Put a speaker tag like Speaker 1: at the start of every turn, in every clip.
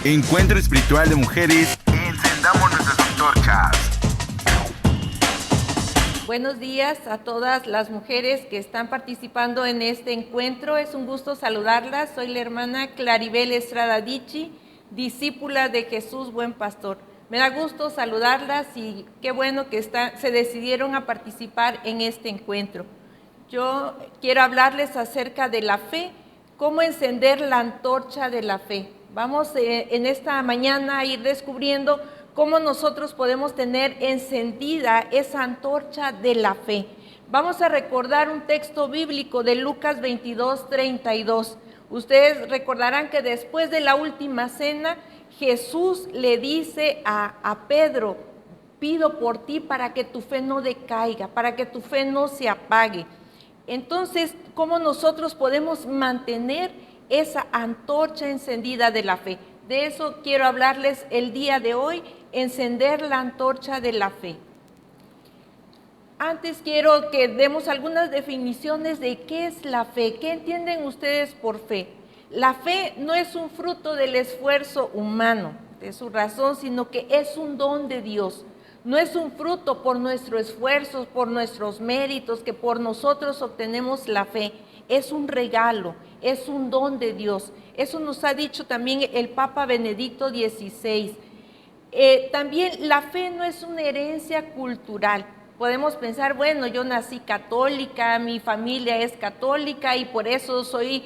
Speaker 1: Encuentro espiritual de mujeres. Encendamos nuestras antorchas.
Speaker 2: Buenos días a todas las mujeres que están participando en este encuentro. Es un gusto saludarlas. Soy la hermana Claribel Estrada Dichi, discípula de Jesús Buen Pastor. Me da gusto saludarlas y qué bueno que se decidieron a participar en este encuentro. Yo quiero hablarles acerca de la fe, cómo encender la antorcha de la fe. Vamos en esta mañana a ir descubriendo cómo nosotros podemos tener encendida esa antorcha de la fe. Vamos a recordar un texto bíblico de Lucas 22:32. Ustedes recordarán que después de la última cena, Jesús le dice a Pedro: pido por ti para que tu fe no decaiga, para que tu fe no se apague. Entonces, ¿cómo nosotros podemos mantener esa antorcha encendida de la fe? De eso quiero hablarles el día de hoy, encender la antorcha de la fe. Antes quiero que demos algunas definiciones de qué es la fe. ¿Qué entienden ustedes por fe? La fe no es un fruto del esfuerzo humano, de su razón, sino que es un don de Dios. No es un fruto por nuestro esfuerzo, por nuestros méritos, que por nosotros obtenemos la fe. Es un regalo, es un don de Dios. Eso nos ha dicho también el Papa Benedicto XVI. También la fe no es una herencia cultural. Podemos pensar, bueno, yo nací católica, mi familia es católica y por eso soy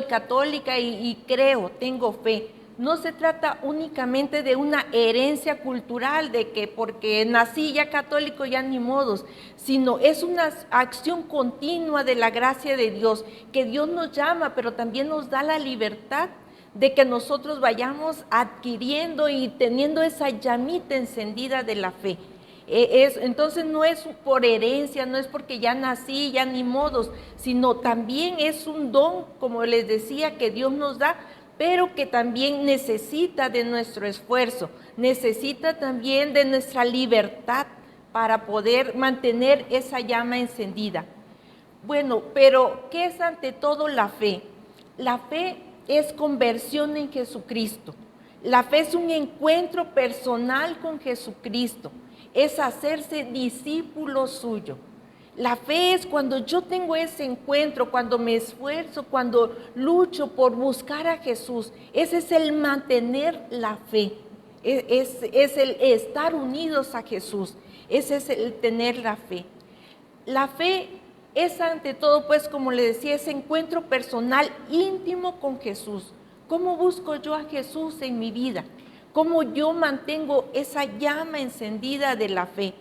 Speaker 2: católica y creo, tengo fe. No se trata únicamente de una herencia cultural, de que porque nací ya católico ya ni modos, sino es una acción continua de la gracia de Dios, que Dios nos llama, pero también nos da la libertad de que nosotros vayamos adquiriendo y teniendo esa llamita encendida de la fe. Entonces no es por herencia, no es porque ya nací, ya ni modos, sino también es un don, como les decía, que Dios nos da, pero que también necesita de nuestro esfuerzo, necesita también de nuestra libertad para poder mantener esa llama encendida. Bueno, pero ¿qué es ante todo la fe? La fe es conversión en Jesucristo. La fe es un encuentro personal con Jesucristo, es hacerse discípulo suyo. La fe es cuando yo tengo ese encuentro, cuando me esfuerzo, cuando lucho por buscar a Jesús. Ese es el mantener la fe, es el estar unidos a Jesús, ese es el tener la fe. La fe es ante todo, pues como le decía, ese encuentro personal íntimo con Jesús. ¿Cómo busco yo a Jesús en mi vida? ¿Cómo yo mantengo esa llama encendida de la fe?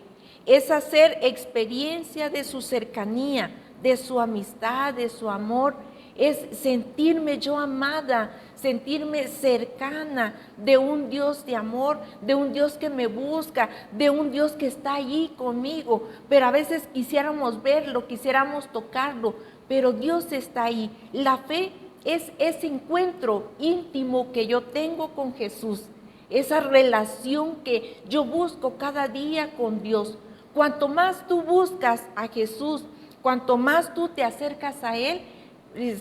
Speaker 2: Es hacer experiencia de su cercanía, de su amistad, de su amor. Es sentirme yo amada, sentirme cercana de un Dios de amor, de un Dios que me busca, de un Dios que está allí conmigo. Pero a veces quisiéramos verlo, quisiéramos tocarlo, pero Dios está ahí. La fe es ese encuentro íntimo que yo tengo con Jesús, esa relación que yo busco cada día con Dios. Cuanto más tú buscas a Jesús, cuanto más tú te acercas a Él,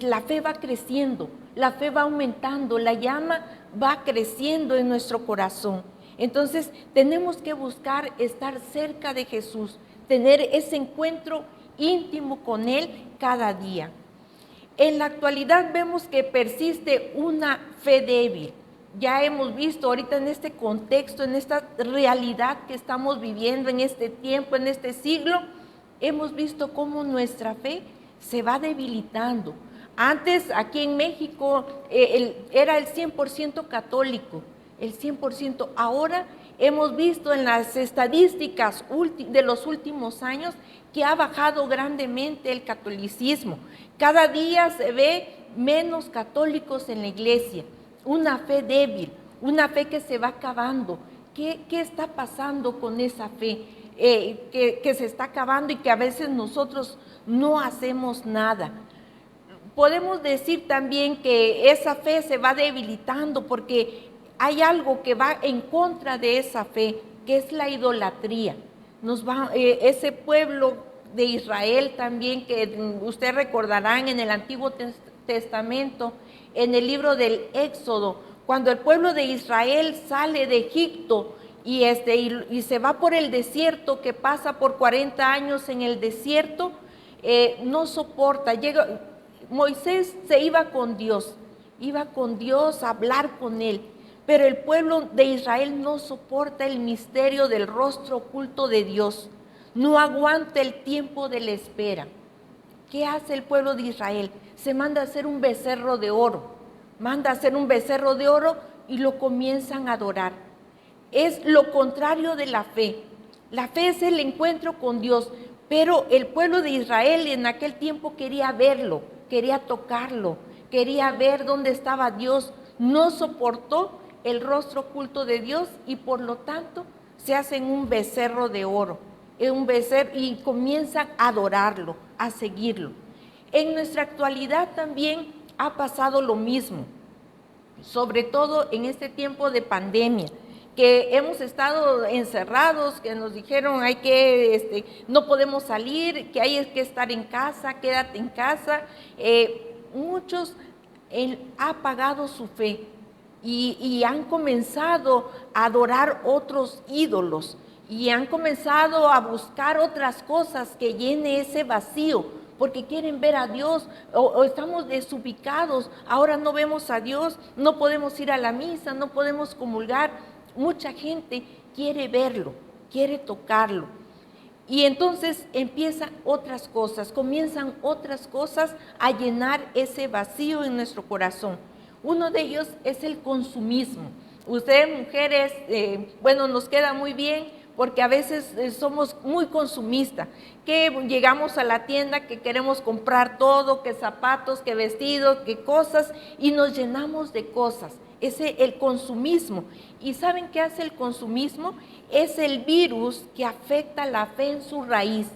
Speaker 2: la fe va creciendo, la fe va aumentando, la llama va creciendo en nuestro corazón. Entonces tenemos que buscar estar cerca de Jesús, tener ese encuentro íntimo con Él cada día. En la actualidad vemos que persiste una fe débil. Ya hemos visto ahorita en este contexto, en esta realidad que estamos viviendo, en este tiempo, en este siglo, hemos visto cómo nuestra fe se va debilitando. Antes, aquí en México, era el 100% católico, el 100%. Ahora hemos visto en las estadísticas de los últimos años que ha bajado grandemente el catolicismo. Cada día se ve menos católicos en la iglesia. Una fe débil, una fe que se va acabando. ¿Qué está pasando con esa fe que se está acabando y que a veces nosotros no hacemos nada? Podemos decir también que esa fe se va debilitando porque hay algo que va en contra de esa fe, que es la idolatría. Ese pueblo de Israel también, que ustedes recordarán en el Antiguo Testamento, en el libro del Éxodo, Cuando el pueblo de Israel sale de Egipto y se va por el desierto, que pasa por 40 años en el desierto, no soporta. Moisés se iba con Dios a hablar con él, pero el pueblo de Israel no soporta el misterio del rostro oculto de Dios, no aguanta el tiempo de la espera. ¿Qué hace el pueblo de Israel? Se manda a hacer un becerro de oro, y lo comienzan a adorar. Es lo contrario de la fe. La fe es el encuentro con Dios, pero el pueblo de Israel en aquel tiempo quería verlo, quería tocarlo, quería ver dónde estaba Dios, no soportó el rostro oculto de Dios y por lo tanto se hacen un becerro de oro, y comienzan a adorarlo, a seguirlo. En nuestra actualidad también ha pasado lo mismo, sobre todo en este tiempo de pandemia, que hemos estado encerrados, que nos dijeron no podemos salir, que hay que estar en casa, quédate en casa. Muchos han apagado su fe y han comenzado a adorar otros ídolos y han comenzado a buscar otras cosas que llene ese vacío, porque quieren ver a Dios, o estamos desubicados, ahora no vemos a Dios, no podemos ir a la misa, no podemos comulgar. Mucha gente quiere verlo, quiere tocarlo. Y entonces comienzan otras cosas a llenar ese vacío en nuestro corazón. Uno de ellos es el consumismo. Ustedes mujeres, nos queda muy bien, porque a veces somos muy consumistas, que llegamos a la tienda, que queremos comprar todo, que zapatos, que vestidos, que cosas, y nos llenamos de cosas. El consumismo. ¿Y saben qué hace el consumismo? Es el virus que afecta la fe en su raíz,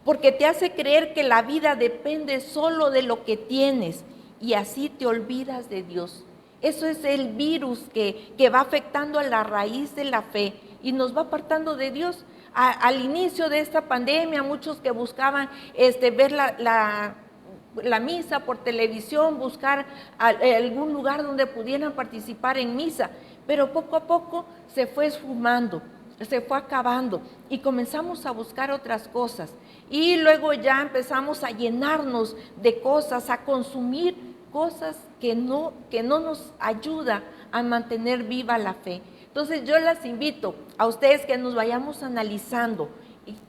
Speaker 2: porque te hace creer que la vida depende solo de lo que tienes, y así te olvidas de Dios. Eso es el virus que va afectando a la raíz de la fe y nos va apartando de Dios. Al inicio de esta pandemia, muchos que buscaban ver la misa por televisión, buscar algún lugar donde pudieran participar en misa, pero poco a poco se fue esfumando, se fue acabando y comenzamos a buscar otras cosas y luego ya empezamos a llenarnos de cosas, a consumir cosas que no nos ayuda a mantener viva la fe. Entonces yo las invito a ustedes que nos vayamos analizando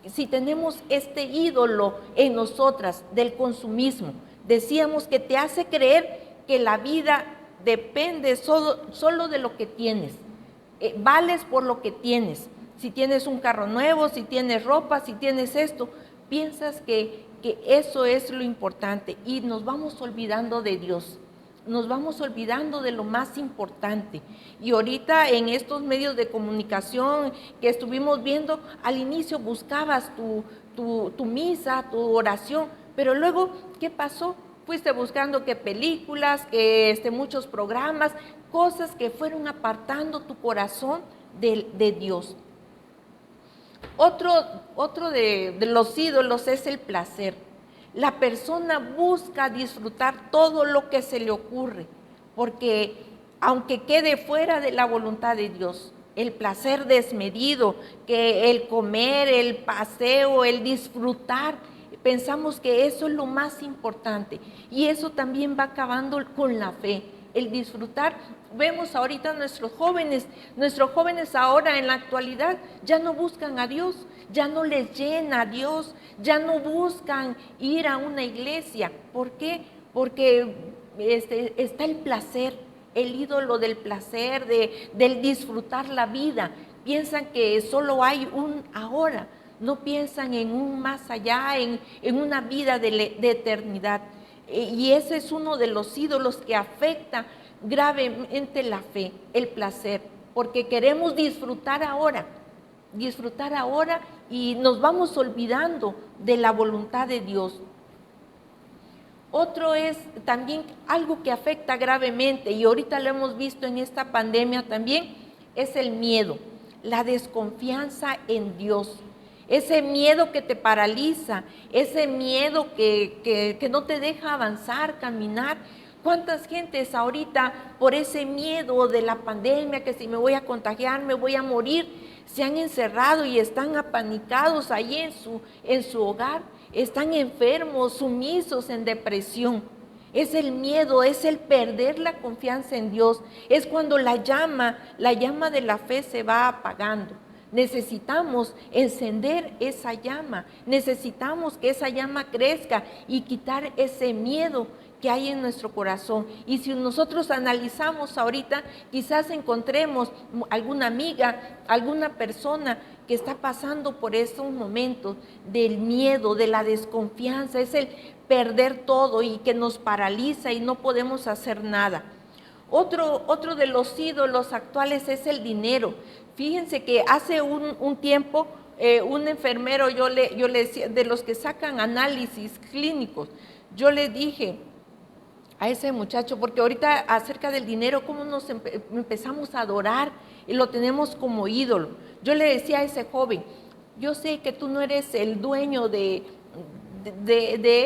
Speaker 2: si tenemos este ídolo en nosotras del consumismo. Decíamos que te hace creer que la vida depende solo de lo que tienes. Vales por lo que tienes. Si tienes un carro nuevo, si tienes ropa, si tienes esto, piensas que eso es lo importante y nos vamos olvidando de Dios. Nos vamos olvidando de lo más importante. Y ahorita en estos medios de comunicación que estuvimos viendo, al inicio buscabas tu misa, tu oración, pero luego, ¿qué pasó? Fuiste buscando que películas, que muchos programas, cosas que fueron apartando tu corazón de Dios. Otro de los ídolos es el placer. La persona busca disfrutar todo lo que se le ocurre, porque aunque quede fuera de la voluntad de Dios, el placer desmedido, que el comer, el paseo, el disfrutar, pensamos que eso es lo más importante y eso también va acabando con la fe, el disfrutar. Vemos ahorita nuestros jóvenes ahora en la actualidad ya no buscan a Dios, ya no les llena a Dios, ya no buscan ir a una iglesia. ¿Por qué? Porque está el placer, el ídolo del placer, del disfrutar la vida. Piensan que solo hay un ahora, no piensan en un más allá, en una vida de eternidad. Y ese es uno de los ídolos que afecta gravemente la fe, el placer, porque queremos disfrutar ahora y nos vamos olvidando de la voluntad de Dios. Otro es también algo que afecta gravemente y ahorita lo hemos visto en esta pandemia también, es el miedo, la desconfianza en Dios. Ese miedo que te paraliza, ese miedo que no te deja avanzar, caminar. ¿Cuántas gentes ahorita por ese miedo de la pandemia, que si me voy a contagiar, me voy a morir, se han encerrado y están apanicados ahí en su hogar? Están enfermos, sumisos en depresión. Es el miedo, es el perder la confianza en Dios. Es cuando la llama de la fe se va apagando. Necesitamos encender esa llama, necesitamos que esa llama crezca y quitar ese miedo que hay en nuestro corazón. Y si nosotros analizamos ahorita, quizás encontremos alguna amiga, alguna persona que está pasando por estos momentos del miedo, de la desconfianza, es el perder todo y que nos paraliza y no podemos hacer nada. Otro de los ídolos actuales es el dinero. Fíjense que hace un tiempo un enfermero, yo le decía, de los que sacan análisis clínicos, yo le dije a ese muchacho, porque ahorita acerca del dinero, cómo nos empezamos a adorar y lo tenemos como ídolo. Yo le decía a ese joven, yo sé que tú no eres el dueño de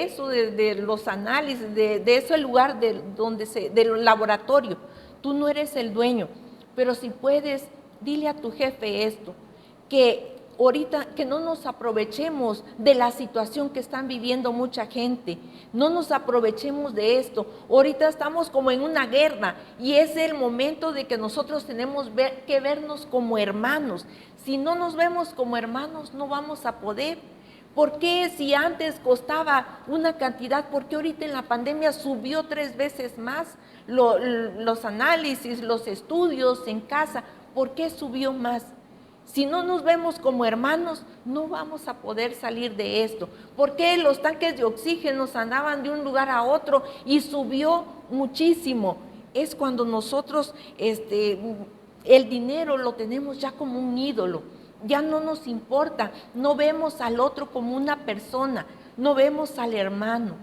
Speaker 2: eso, de los análisis, de ese lugar del laboratorio. Tú no eres el dueño, pero si puedes, dile a tu jefe esto, que ahorita que no nos aprovechemos de la situación que están viviendo mucha gente, no nos aprovechemos de esto. Ahorita estamos como en una guerra y es el momento de que nosotros tenemos que vernos como hermanos. Si no nos vemos como hermanos, no vamos a poder. ¿Por qué si antes costaba una cantidad, por qué ahorita en la pandemia subió 3 veces más los análisis, los estudios en casa? ¿Por qué subió más? Si no nos vemos como hermanos, no vamos a poder salir de esto. ¿Por qué los tanques de oxígeno andaban de un lugar a otro y subió muchísimo? Es cuando nosotros el dinero lo tenemos ya como un ídolo. Ya no nos importa, no vemos al otro como una persona, no vemos al hermano.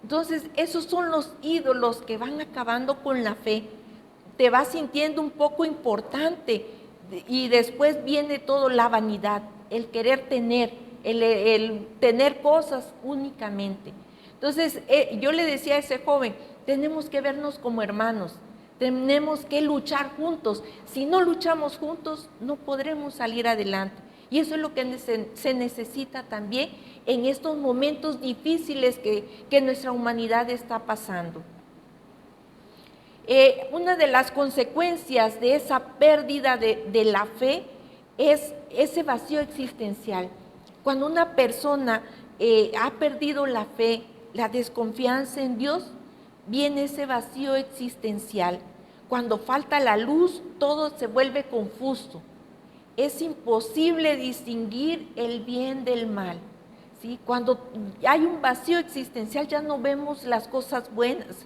Speaker 2: Entonces, esos son los ídolos que van acabando con la fe. Te vas sintiendo un poco importante y después viene todo la vanidad, el querer tener, el tener cosas únicamente. Entonces, yo le decía a ese joven, tenemos que vernos como hermanos. Tenemos que luchar juntos. Si no luchamos juntos, no podremos salir adelante. Y eso es lo que se necesita también en estos momentos difíciles que nuestra humanidad está pasando. Una de las consecuencias de esa pérdida de la fe es ese vacío existencial. Cuando una persona ha perdido la fe, la desconfianza en Dios, viene ese vacío existencial. Cuando falta la luz, todo se vuelve confuso. Es imposible distinguir el bien del mal, ¿sí? Cuando hay un vacío existencial, ya no vemos las cosas buenas,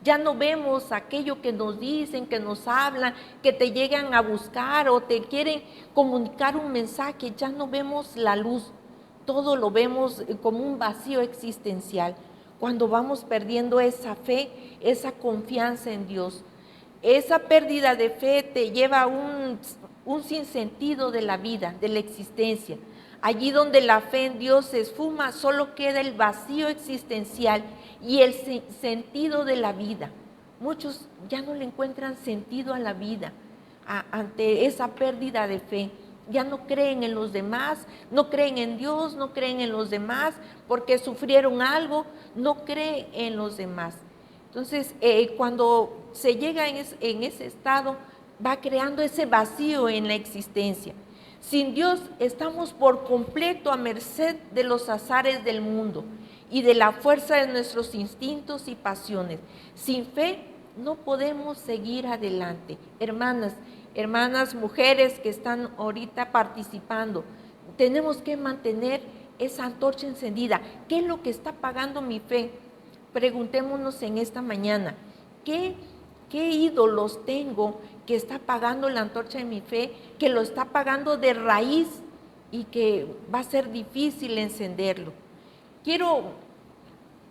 Speaker 2: ya no vemos aquello que nos dicen, que nos hablan, que te llegan a buscar o te quieren comunicar un mensaje, ya no vemos la luz, todo lo vemos como un vacío existencial. Cuando vamos perdiendo esa fe, esa confianza en Dios. Esa pérdida de fe te lleva a un sinsentido de la vida, de la existencia. Allí donde la fe en Dios se esfuma, solo queda el vacío existencial y el sentido de la vida. Muchos ya no le encuentran sentido a la vida ante esa pérdida de fe. Ya no creen en los demás, no creen en Dios, no creen en los demás, porque sufrieron algo, no creen en los demás. Entonces, cuando se llega en ese estado, va creando ese vacío en la existencia. Sin Dios estamos por completo a merced de los azares del mundo y de la fuerza de nuestros instintos y pasiones. Sin fe no podemos seguir adelante. Hermanas, mujeres que están ahorita participando, tenemos que mantener esa antorcha encendida. ¿Qué es lo que está apagando mi fe? Preguntémonos en esta mañana, ¿qué ídolos tengo que está apagando la antorcha de mi fe, que lo está apagando de raíz y que va a ser difícil encenderlo? Quiero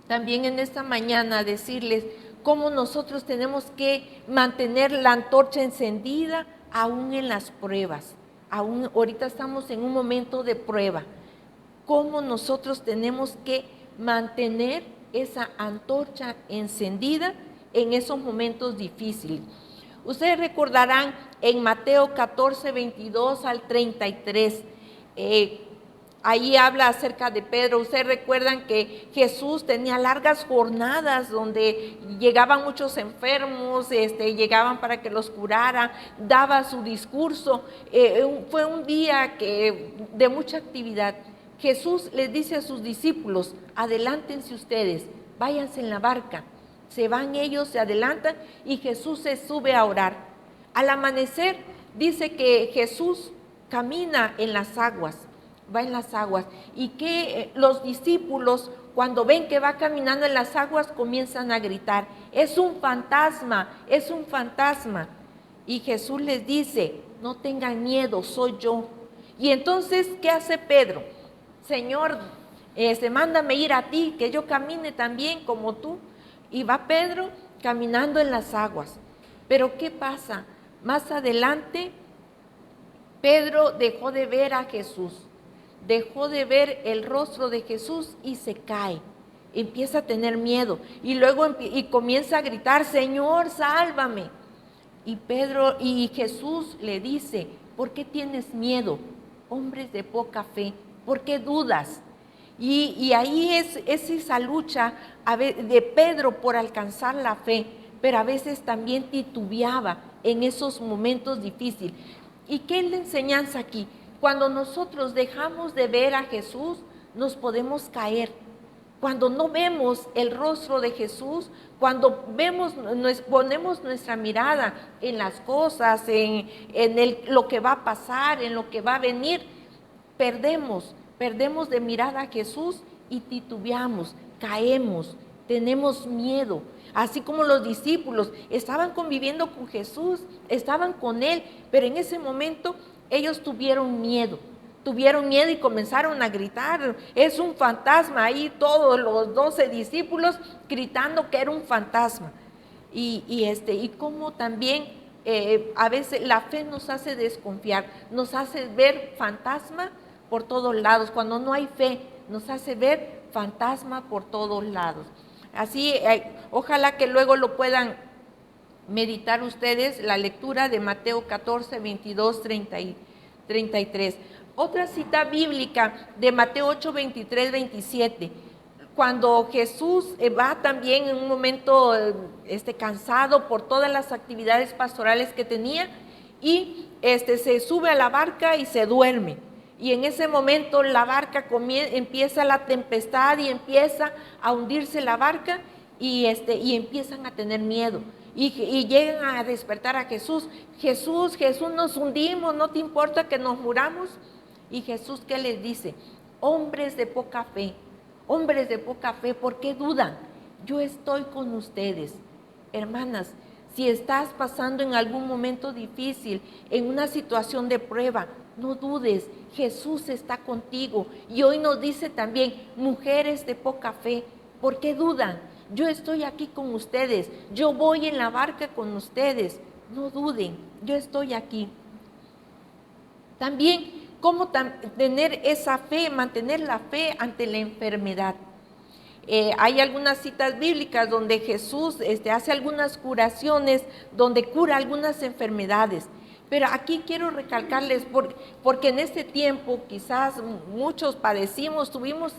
Speaker 2: también en esta mañana decirles cómo nosotros tenemos que mantener la antorcha encendida aún en las pruebas. Ahorita estamos en un momento de prueba. Cómo nosotros tenemos que mantener esa antorcha encendida en esos momentos difíciles. Ustedes recordarán en Mateo 14, 22 al 33, ahí habla acerca de Pedro. Ustedes recuerdan que Jesús tenía largas jornadas donde llegaban muchos enfermos, llegaban para que los curara, daba su discurso. Fue un día de mucha actividad. Jesús les dice a sus discípulos: adelántense ustedes, váyanse en la barca. Se van ellos, se adelantan y Jesús se sube a orar. Al amanecer dice que Jesús camina en las aguas, va en las aguas, y que los discípulos, cuando ven que va caminando en las aguas, comienzan a gritar: es un fantasma, es un fantasma. Y Jesús les dice: no tengan miedo, soy yo. Y entonces, ¿qué hace Pedro? Señor, mándame ir a ti, que yo camine también como tú. Y va Pedro caminando en las aguas. Pero ¿qué pasa? Más adelante, Pedro dejó de ver a Jesús, dejó de ver el rostro de Jesús y se cae. Empieza a tener miedo y luego comienza a gritar: Señor, sálvame. Y Jesús le dice: ¿por qué tienes miedo, hombres de poca fe? ¿Por qué dudas? Y ahí es esa lucha de Pedro por alcanzar la fe, pero a veces también titubeaba en esos momentos difíciles. ¿Y qué es la enseñanza aquí? Cuando nosotros dejamos de ver a Jesús, nos podemos caer. Cuando no vemos el rostro de Jesús, cuando ponemos nuestra mirada en las cosas, en lo que va a pasar, en lo que va a venir, perdemos de mirada a Jesús y titubeamos, caemos, tenemos miedo. Así como los discípulos estaban conviviendo con Jesús, estaban con Él, pero en ese momento ellos tuvieron miedo y comenzaron a gritar: es un fantasma. Ahí todos los 12 discípulos gritando que era un fantasma. Y como también a veces la fe nos hace desconfiar, nos hace ver fantasma por todos lados. Cuando no hay fe, nos hace ver fantasma por todos lados. Así, ojalá que luego lo puedan meditar ustedes, la lectura de Mateo 14, 22, 30 y 33. Otra cita bíblica de Mateo 8, 23, 27. Cuando Jesús va también en un momento cansado por todas las actividades pastorales que tenía, y se sube a la barca y se duerme. Y en ese momento la barca empieza la tempestad y empieza a hundirse la barca y empiezan a tener miedo. Y llegan a despertar a Jesús: Jesús, nos hundimos, ¿no te importa que nos muramos? Y Jesús, ¿qué les dice? Hombres de poca fe, ¿por qué dudan? Yo estoy con ustedes. Hermanas, si estás pasando en algún momento difícil, en una situación de prueba, no dudes, Jesús está contigo. Y hoy nos dice también: mujeres de poca fe, ¿por qué dudan? Yo estoy aquí con ustedes, yo voy en la barca con ustedes, no duden, yo estoy aquí. También, ¿cómo tener esa fe, mantener la fe ante la enfermedad? Hay algunas citas bíblicas donde Jesús hace algunas curaciones, donde cura algunas enfermedades. Pero aquí quiero recalcarles, porque en este tiempo quizás muchos tuvimos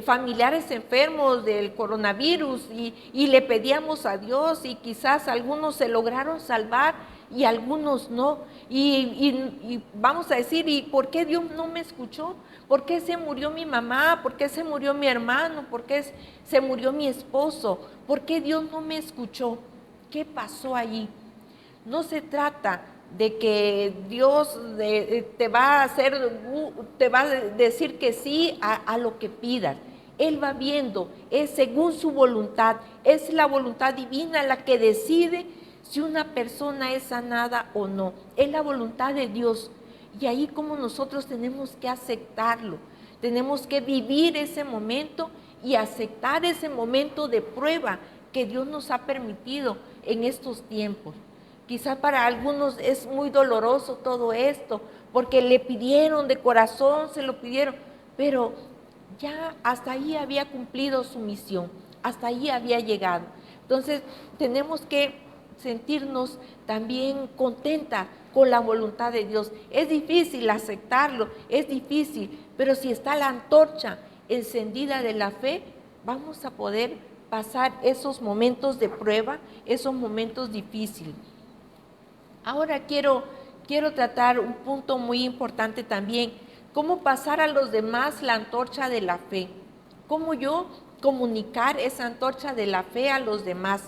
Speaker 2: familiares enfermos del coronavirus y le pedíamos a Dios, y quizás algunos se lograron salvar y algunos no. Y vamos a decir: ¿y por qué Dios no me escuchó? ¿Por qué se murió mi mamá? ¿Por qué se murió mi hermano? ¿Por qué se murió mi esposo? ¿Por qué Dios no me escuchó? ¿Qué pasó allí? No se trata de que Dios te va a decir que sí a lo que pidas. Él va viendo, es según su voluntad, es la voluntad divina la que decide si una persona es sanada o no. Es la voluntad de Dios. Y ahí como nosotros tenemos que aceptarlo, tenemos que vivir ese momento y aceptar ese momento de prueba que Dios nos ha permitido en estos tiempos. Quizá para algunos es muy doloroso todo esto, porque le pidieron de corazón, se lo pidieron, pero ya hasta ahí había cumplido su misión, hasta ahí había llegado. Entonces, tenemos que sentirnos también contentas con la voluntad de Dios. Es difícil aceptarlo, es difícil, pero si está la antorcha encendida de la fe, vamos a poder pasar esos momentos de prueba, esos momentos difíciles. Ahora quiero tratar un punto muy importante también, cómo pasar a los demás la antorcha de la fe, cómo yo comunicar esa antorcha de la fe a los demás.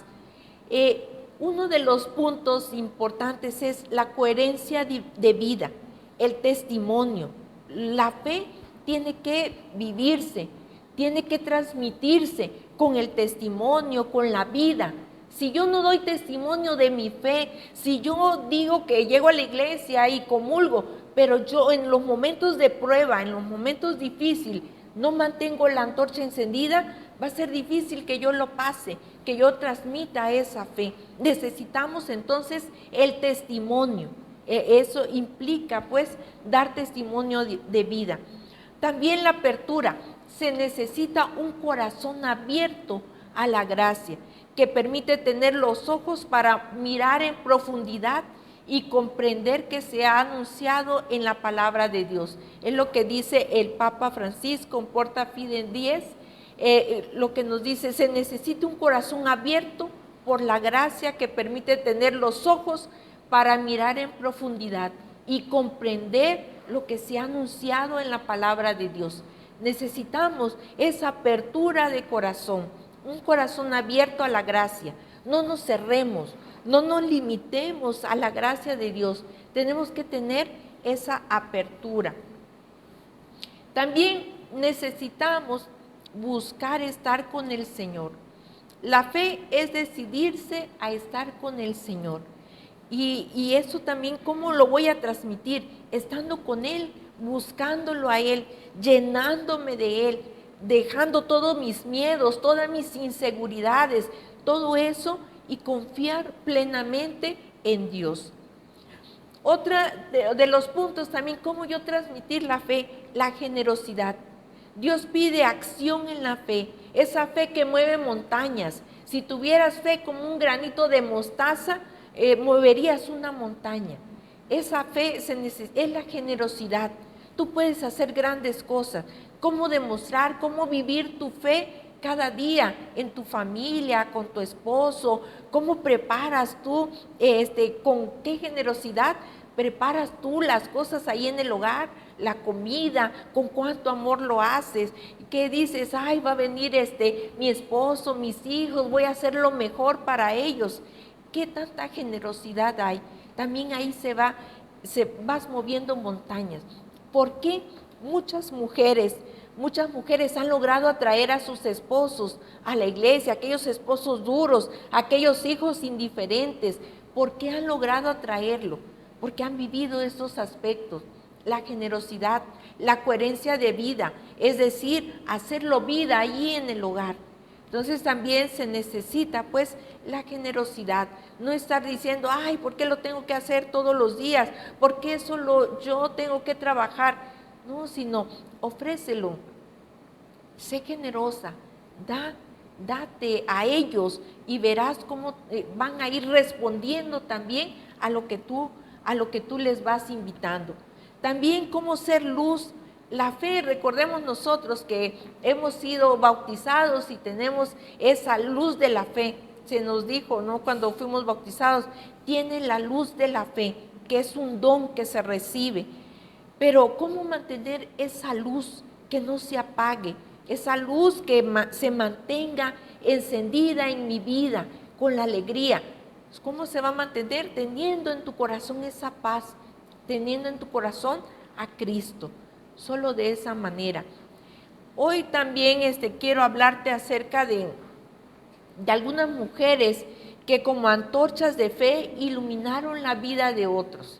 Speaker 2: Uno de los puntos importantes es la coherencia de vida, el testimonio. La fe tiene que vivirse, tiene que transmitirse con el testimonio, con la vida. Si yo no doy testimonio de mi fe, si yo digo que llego a la iglesia y comulgo, pero yo en los momentos de prueba, en los momentos difíciles, no mantengo la antorcha encendida, va a ser difícil que yo lo pase, que yo transmita esa fe. Necesitamos entonces el testimonio. Eso implica pues dar testimonio de vida. También la apertura. Se necesita un corazón abierto a la gracia, que permite tener los ojos para mirar en profundidad y comprender que se ha anunciado en la palabra de Dios. Es lo que dice el Papa Francisco en Porta Fide 10, lo que nos dice, se necesita un corazón abierto por la gracia que permite tener los ojos para mirar en profundidad y comprender lo que se ha anunciado en la palabra de Dios. Necesitamos esa apertura de corazón, un corazón abierto a la gracia. No nos cerremos, no nos limitemos a la gracia de Dios. Tenemos que tener esa apertura. También necesitamos buscar estar con el Señor. La fe es decidirse a estar con el Señor. Y eso también, ¿cómo lo voy a transmitir? Estando con Él, buscándolo a Él, llenándome de Él, dejando todos mis miedos, todas mis inseguridades, todo eso, y confiar plenamente en Dios. Otra de los puntos también, ¿cómo yo transmitir la fe? La generosidad. Dios pide acción en la fe, esa fe que mueve montañas. Si tuvieras fe como un granito de mostaza, moverías una montaña. Esa fe es la generosidad. Tú puedes hacer grandes cosas. ¿Cómo demostrar, cómo vivir tu fe cada día en tu familia, con tu esposo? ¿Cómo preparas tú, con qué generosidad preparas tú las cosas ahí en el hogar? La comida, con cuánto amor lo haces, que dices, ay, va a venir mi esposo, mis hijos, voy a hacer lo mejor para ellos. ¿Qué tanta generosidad hay? También ahí vas moviendo montañas. ¿Por qué muchas mujeres han logrado atraer a sus esposos a la iglesia, aquellos esposos duros, aquellos hijos indiferentes? ¿Por qué han logrado atraerlo? Porque han vivido esos aspectos. La generosidad, la coherencia de vida, es decir, hacerlo vida allí en el hogar. Entonces también se necesita pues la generosidad, no estar diciendo, ay, ¿por qué lo tengo que hacer todos los días? ¿Por qué solo yo tengo que trabajar? No, sino ofrécelo, sé generosa, date a ellos y verás cómo van a ir respondiendo también a lo que tú les vas invitando. También cómo ser luz. La fe, recordemos nosotros que hemos sido bautizados y tenemos esa luz de la fe. Se nos dijo, ¿no? Cuando fuimos bautizados, tiene la luz de la fe, que es un don que se recibe. Pero ¿cómo mantener esa luz que no se apague? Esa luz que se mantenga encendida en mi vida con la alegría. ¿Cómo se va a mantener? Teniendo en tu corazón esa paz, teniendo en tu corazón a Cristo. Solo de esa manera. Hoy también quiero hablarte acerca de algunas mujeres que como antorchas de fe iluminaron la vida de otros.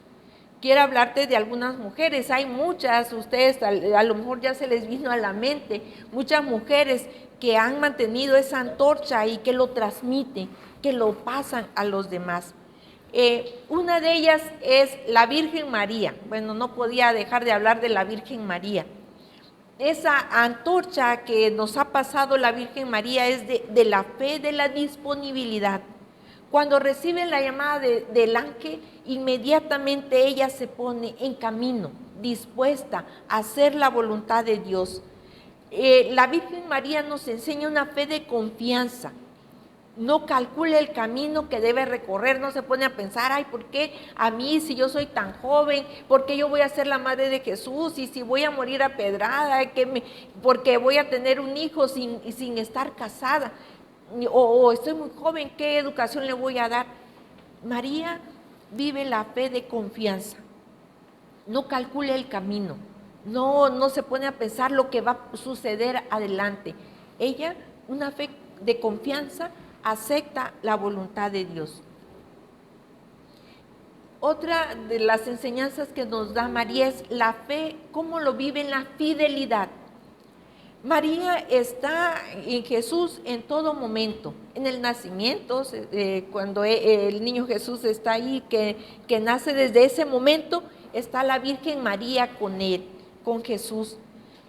Speaker 2: Quiero hablarte de algunas mujeres, hay muchas, ustedes a lo mejor ya se les vino a la mente, muchas mujeres que han mantenido esa antorcha y que lo transmiten, que lo pasan a los demás. Una de ellas es la Virgen María. Bueno, no podía dejar de hablar de la Virgen María. esa antorcha que nos ha pasado la Virgen María es de la fe, de la disponibilidad. Cuando recibe la llamada del ángel, inmediatamente ella se pone en camino, dispuesta a hacer la voluntad de Dios. La Virgen María nos enseña una fe de confianza. No calcula el camino que debe recorrer, no se pone a pensar, ay, ¿por qué a mí si yo soy tan joven? ¿Por qué yo voy a ser la madre de Jesús? Y si voy a morir apedrada, porque voy a tener un hijo sin estar casada, o estoy muy joven, ¿qué educación le voy a dar? María vive la fe de confianza, no calcula el camino, no se pone a pensar lo que va a suceder adelante. Ella, una fe de confianza, acepta la voluntad de Dios. Otra de las enseñanzas que nos da María es la fe, cómo lo vive en la fidelidad. María está en Jesús en todo momento, en el nacimiento, cuando el niño Jesús está ahí, que nace desde ese momento, está la Virgen María con él, con Jesús.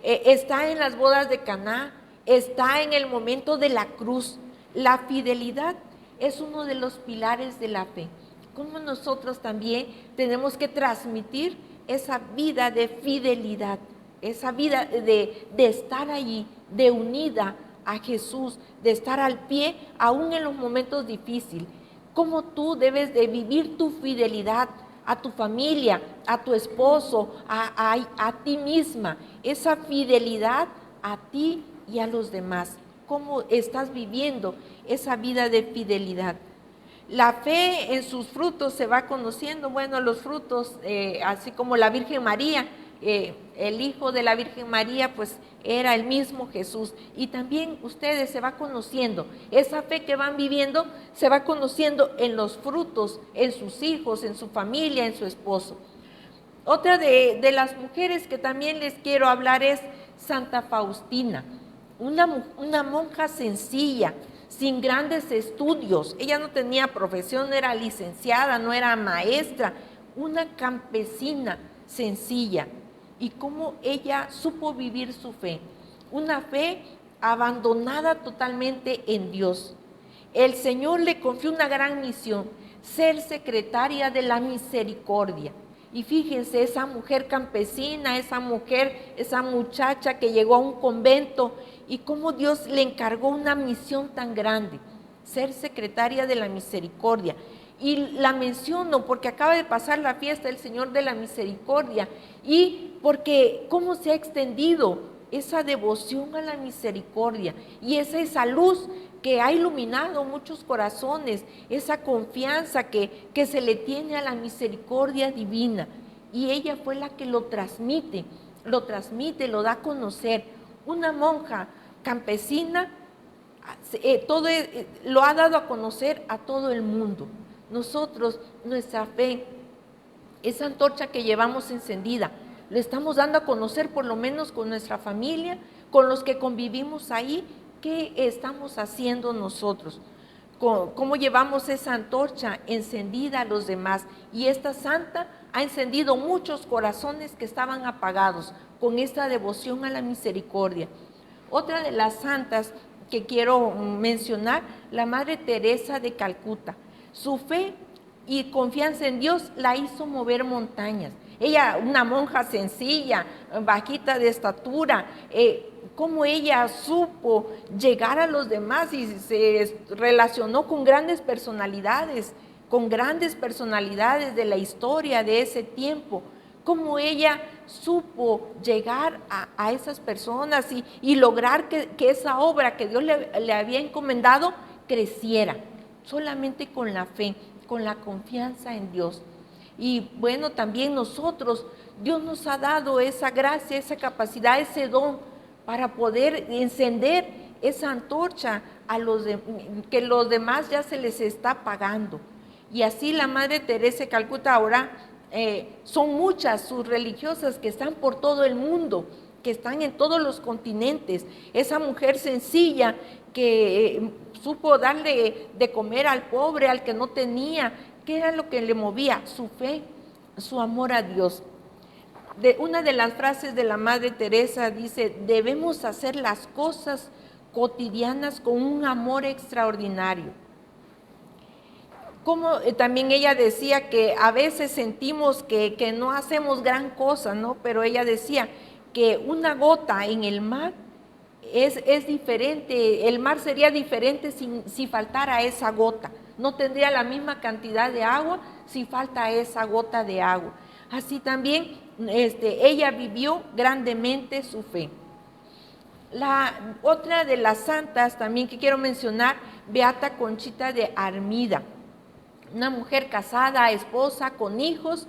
Speaker 2: Está en las bodas de Caná, está en el momento de la cruz. La fidelidad es uno de los pilares de la fe. Como nosotros también tenemos que transmitir esa vida de fidelidad, esa vida de estar allí, de unida a Jesús, de estar al pie aún en los momentos difíciles. Cómo tú debes de vivir tu fidelidad a tu familia, a tu esposo, a ti misma, esa fidelidad a ti y a los demás. Cómo estás viviendo esa vida de fidelidad. La fe en sus frutos se va conociendo. Bueno, los frutos, así como la Virgen María, el hijo de la Virgen María, pues era el mismo Jesús. Y también ustedes se va conociendo. Esa fe que van viviendo se va conociendo en los frutos, en sus hijos, en su familia, en su esposo. Otra de las mujeres que también les quiero hablar es Santa Faustina. Una monja sencilla, sin grandes estudios. Ella no tenía profesión, no era licenciada, no era maestra. Una campesina sencilla. Y cómo ella supo vivir su fe. Una fe abandonada totalmente en Dios. El Señor le confió una gran misión, ser secretaria de la misericordia. Y fíjense, esa mujer campesina, esa muchacha que llegó a un convento, y cómo Dios le encargó una misión tan grande, ser secretaria de la misericordia. Y la menciono porque acaba de pasar la fiesta del Señor de la Misericordia, y porque cómo se ha extendido esa devoción a la misericordia, y esa luz que ha iluminado muchos corazones, esa confianza que se le tiene a la misericordia divina. Y ella fue la que lo transmite, lo da a conocer. Una monja campesina lo ha dado a conocer a todo el mundo. Nosotros, nuestra fe, esa antorcha que llevamos encendida, lo estamos dando a conocer por lo menos con nuestra familia, con los que convivimos ahí. ¿Qué estamos haciendo nosotros? ¿Cómo llevamos esa antorcha encendida a los demás? Y esta santa ha encendido muchos corazones que estaban apagados con esta devoción a la misericordia. Otra de las santas que quiero mencionar, la Madre Teresa de Calcuta. Su fe y confianza en Dios la hizo mover montañas. Ella, una monja sencilla, bajita de estatura, cómo ella supo llegar a los demás y se relacionó con grandes personalidades de la historia de ese tiempo. Cómo ella supo llegar a esas personas y lograr que esa obra que Dios le había encomendado creciera, solamente con la fe, con la confianza en Dios. Y bueno, también nosotros, Dios nos ha dado esa gracia, esa capacidad, ese don para poder encender esa antorcha que los demás ya se les está apagando. Y así la Madre Teresa de Calcuta ahora, son muchas sus religiosas que están por todo el mundo, que están en todos los continentes. Esa mujer sencilla que supo darle de comer al pobre, al que no tenía. ¿Qué era lo que le movía? Su fe, su amor a Dios. Una de las frases de la Madre Teresa dice: debemos hacer las cosas cotidianas con un amor extraordinario. Como también ella decía que a veces sentimos que no hacemos gran cosa, ¿no? Pero ella decía que una gota en el mar es diferente, el mar sería diferente si faltara esa gota. No tendría la misma cantidad de agua si falta esa gota de agua. Así también ella vivió grandemente su fe. La otra de las santas también que quiero mencionar, Beata Conchita de Armida, una mujer casada, esposa, con hijos,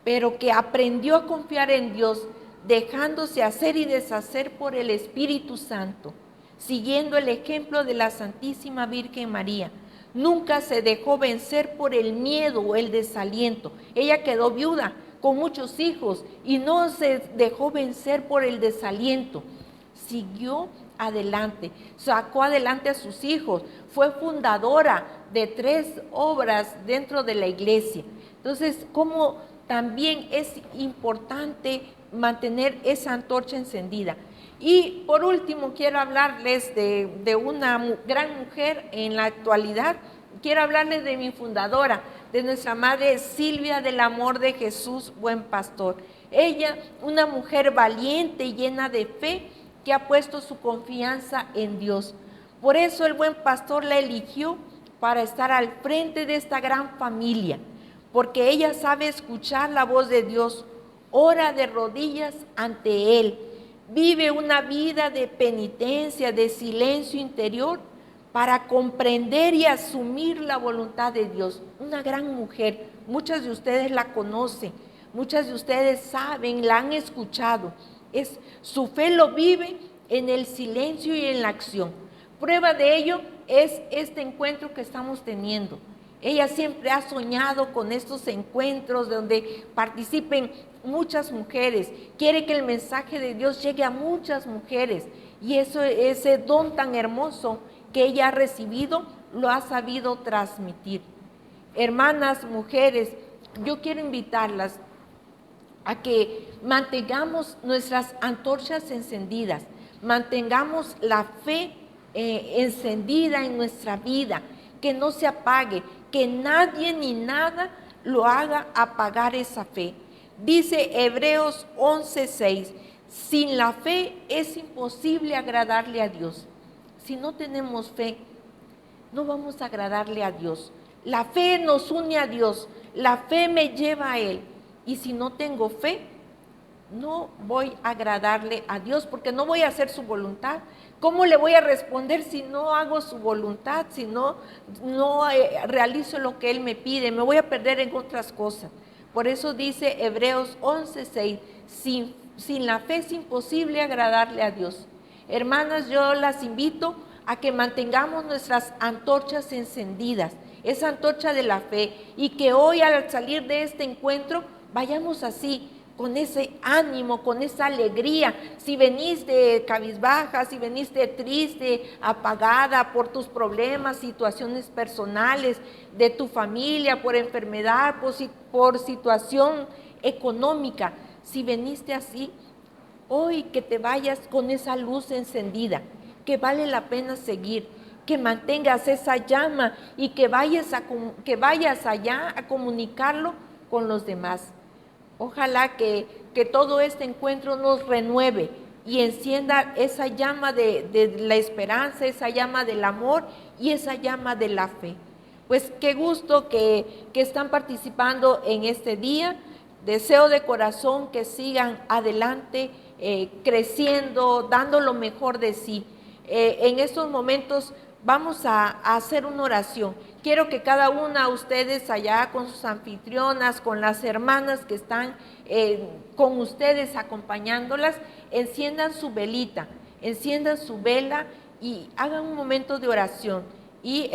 Speaker 2: pero que aprendió a confiar en Dios, dejándose hacer y deshacer por el Espíritu Santo, siguiendo el ejemplo de la Santísima Virgen María. Nunca se dejó vencer por el miedo o el desaliento. Ella quedó viuda con muchos hijos y no se dejó vencer por el desaliento. Siguió adelante, sacó adelante a sus hijos, fue fundadora de 3 obras dentro de la iglesia. Entonces, como también es importante mantener esa antorcha encendida. Y por último, quiero hablarles de una gran mujer en la actualidad. Quiero hablarles de mi fundadora, de nuestra Madre Silvia del Amor de Jesús, Buen Pastor. Ella, una mujer valiente y llena de fe, que ha puesto su confianza en Dios. Por eso el Buen Pastor la eligió para estar al frente de esta gran familia, porque ella sabe escuchar la voz de Dios, ora de rodillas ante Él, vive una vida de penitencia, de silencio interior, para comprender y asumir la voluntad de Dios. Una gran mujer, muchas de ustedes la conocen, muchas de ustedes saben, la han escuchado. Su fe lo vive en el silencio y en la acción. Prueba de ello es este encuentro que estamos teniendo. Ella siempre ha soñado con estos encuentros donde participen muchas mujeres. Quiere que el mensaje de Dios llegue a muchas mujeres. Y ese don tan hermoso que ella ha recibido, lo ha sabido transmitir. Hermanas, mujeres, yo quiero invitarlas a que mantengamos nuestras antorchas encendidas, mantengamos la fe encendida en nuestra vida, que no se apague, que nadie ni nada lo haga apagar esa fe. Dice Hebreos 11:6, sin la fe es imposible agradarle a Dios. Si no tenemos fe, no vamos a agradarle a Dios. La fe nos une a Dios, la fe me lleva a Él. Y si no tengo fe, no voy a agradarle a Dios, porque no voy a hacer su voluntad. ¿Cómo le voy a responder si no hago su voluntad, si no realizo lo que Él me pide? Me voy a perder en otras cosas. Por eso dice Hebreos 11:6, sin la fe es imposible agradarle a Dios. Hermanas, yo las invito a que mantengamos nuestras antorchas encendidas, esa antorcha de la fe, y que hoy al salir de este encuentro vayamos así, con ese ánimo, con esa alegría. Si veniste cabizbaja, si veniste triste, apagada por tus problemas, situaciones personales, de tu familia, por enfermedad, por situación económica, si veniste así, hoy que te vayas con esa luz encendida, que vale la pena seguir, que mantengas esa llama y que vayas allá a comunicarlo con los demás. Ojalá que todo este encuentro nos renueve y encienda esa llama de la esperanza, esa llama del amor y esa llama de la fe. Pues qué gusto que están participando en este día. Deseo de corazón que sigan adelante, creciendo, dando lo mejor de sí. En estos momentos vamos a hacer una oración. Quiero que cada una de ustedes allá con sus anfitrionas, con las hermanas que están con ustedes acompañándolas, enciendan su velita, enciendan su vela y hagan un momento de oración. Y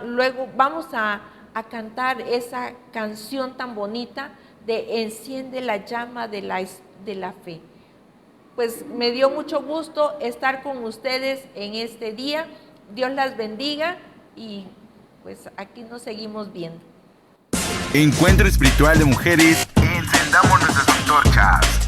Speaker 2: luego vamos a cantar esa canción tan bonita de Enciende la llama de la fe. Pues me dio mucho gusto estar con ustedes en este día. Dios las bendiga y pues aquí nos seguimos viendo.
Speaker 1: Encuentro espiritual de mujeres, encendamos nuestras antorchas.